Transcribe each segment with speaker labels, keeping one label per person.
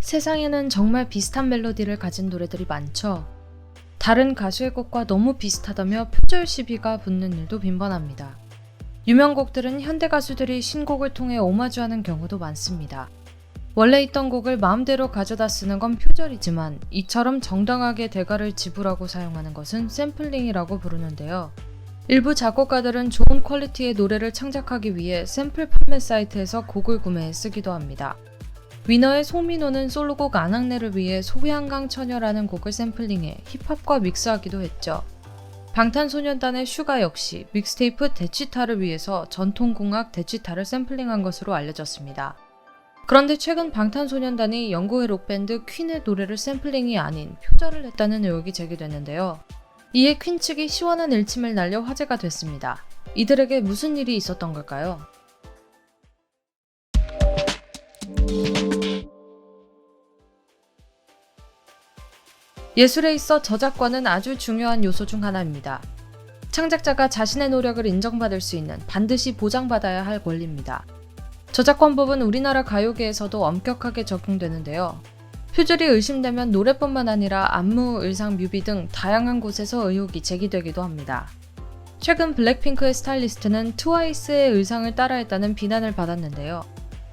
Speaker 1: 세상에는 정말 비슷한 멜로디를 가진 노래들이 많죠. 다른 가수의 곡과 너무 비슷하다며 표절 시비가 붙는 일도 빈번합니다. 유명 곡들은 현대 가수들이 신곡을 통해 오마주하는 경우도 많습니다. 원래 있던 곡을 마음대로 가져다 쓰는 건 표절이지만 이처럼 정당하게 대가를 지불하고 사용하는 것은 샘플링이라고 부르는데요. 일부 작곡가들은 좋은 퀄리티의 노래를 창작하기 위해 샘플 판매 사이트에서 곡을 구매해 쓰기도 합니다. 위너의 송민호는 솔로곡 안악내를 위해 소양강 처녀라는 곡을 샘플링해 힙합과 믹스하기도 했죠. 방탄소년단의 슈가 역시 믹스테이프 데치타를 위해서 전통공학 데치타를 샘플링한 것으로 알려졌습니다. 그런데 최근 방탄소년단이 영국의 록밴드 퀸의 노래를 샘플링이 아닌 표절을 했다는 의혹이 제기됐는데요. 이에 퀸 측이 시원한 일침을 날려 화제가 됐습니다. 이들에게 무슨 일이 있었던 걸까요? 예술에 있어 저작권은 아주 중요한 요소 중 하나입니다. 창작자가 자신의 노력을 인정받을 수 있는, 반드시 보장받아야 할 권리입니다. 저작권법은 우리나라 가요계에서도 엄격하게 적용되는데요. 표절이 의심되면 노래뿐만 아니라 안무, 의상, 뮤비 등 다양한 곳에서 의혹이 제기되기도 합니다. 최근 블랙핑크의 스타일리스트는 트와이스의 의상을 따라했다는 비난을 받았는데요.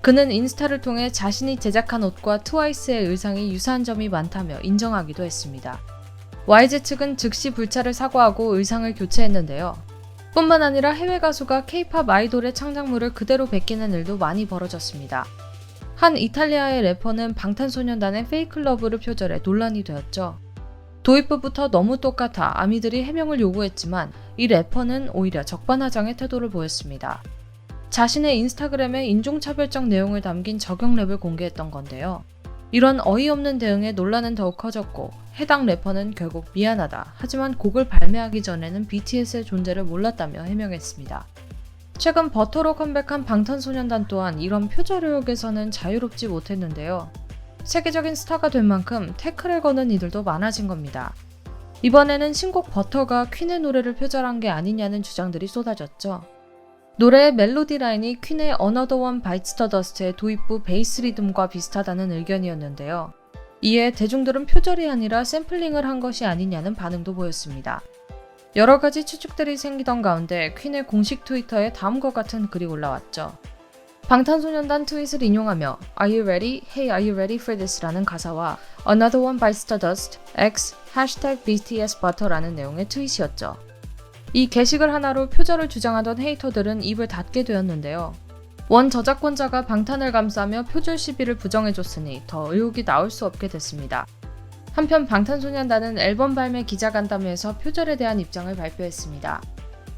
Speaker 1: 그는 인스타를 통해 자신이 제작한 옷과 트와이스의 의상이 유사한 점이 많다며 인정하기도 했습니다. YG 측은 즉시 불찰을 사과하고 의상을 교체했는데요. 뿐만 아니라 해외 가수가 K-팝 아이돌의 창작물을 그대로 베끼는 일도 많이 벌어졌습니다. 한 이탈리아의 래퍼는 방탄소년단의 페이크 러브를 표절해 논란이 되었죠. 도입부부터 너무 똑같아 아미들이 해명을 요구했지만 이 래퍼는 오히려 적반하장의 태도를 보였습니다. 자신의 인스타그램에 인종차별적 내용을 담긴 저격랩을 공개했던 건데요. 이런 어이없는 대응에 논란은 더욱 커졌고 해당 래퍼는 결국 미안하다, 하지만 곡을 발매하기 전에는 BTS의 존재를 몰랐다며 해명했습니다. 최근 버터로 컴백한 방탄소년단 또한 이런 표절 의혹에서는 자유롭지 못했는데요. 세계적인 스타가 된 만큼 태클을 거는 이들도 많아진 겁니다. 이번에는 신곡 버터가 퀸의 노래를 표절한 게 아니냐는 주장들이 쏟아졌죠. 노래의 멜로디 라인이 퀸의 Another One Bites the Dust의 도입부 베이스 리듬과 비슷하다는 의견이었는데요. 이에 대중들은 표절이 아니라 샘플링을 한 것이 아니냐는 반응도 보였습니다. 여러 가지 추측들이 생기던 가운데 퀸의 공식 트위터에 다음과 같은 글이 올라왔죠. 방탄소년단 트윗을 인용하며 Are you ready? Hey, are you ready for this? 라는 가사와 Another One Bites the Dust X BTS Butter라는 내용의 트윗이었죠. 이 게시글 하나로 표절을 주장하던 헤이터들은 입을 닫게 되었는데요. 원 저작권자가 방탄을 감싸며 표절 시비를 부정해줬으니 더 의혹이 나올 수 없게 됐습니다. 한편 방탄소년단은 앨범 발매 기자간담회에서 표절에 대한 입장을 발표했습니다.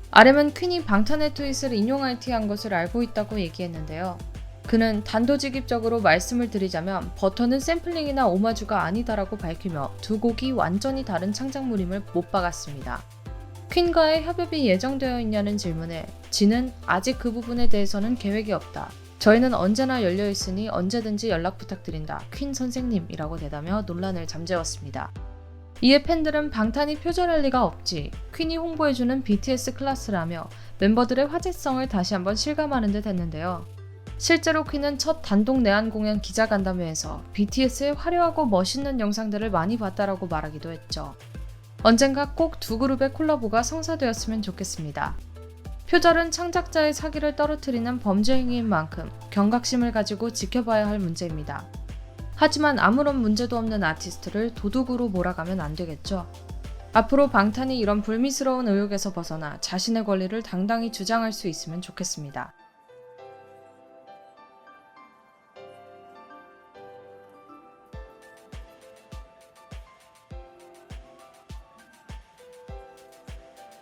Speaker 1: RM은 퀸이 방탄의 트윗을 인용RT한 것을 알고 있다고 얘기했는데요. 그는 단도직입적으로 말씀을 드리자면 버터는 샘플링이나 오마주가 아니다라고 밝히며 두 곡이 완전히 다른 창작물임을 못 박았습니다. 퀸과의 협업이 예정되어 있냐는 질문에 진은 아직 그 부분에 대해서는 계획이 없다. 저희는 언제나 열려있으니 언제든지 연락 부탁드린다. 퀸 선생님이라고 대다며 논란을 잠재웠습니다. 이에 팬들은 방탄이 표절할 리가 없지. 퀸이 홍보해주는 BTS 클래스라며 멤버들의 화제성을 다시 한번 실감하는 듯 했는데요. 실제로 퀸은 첫 단독 내한 공연 기자간담회에서 BTS의 화려하고 멋있는 영상들을 많이 봤다라고 말하기도 했죠. 언젠가 꼭 두 그룹의 콜라보가 성사되었으면 좋겠습니다. 표절은 창작자의 사기를 떨어뜨리는 범죄 행위인 만큼 경각심을 가지고 지켜봐야 할 문제입니다. 하지만 아무런 문제도 없는 아티스트를 도둑으로 몰아가면 안 되겠죠. 앞으로 방탄이 이런 불미스러운 의혹에서 벗어나 자신의 권리를 당당히 주장할 수 있으면 좋겠습니다.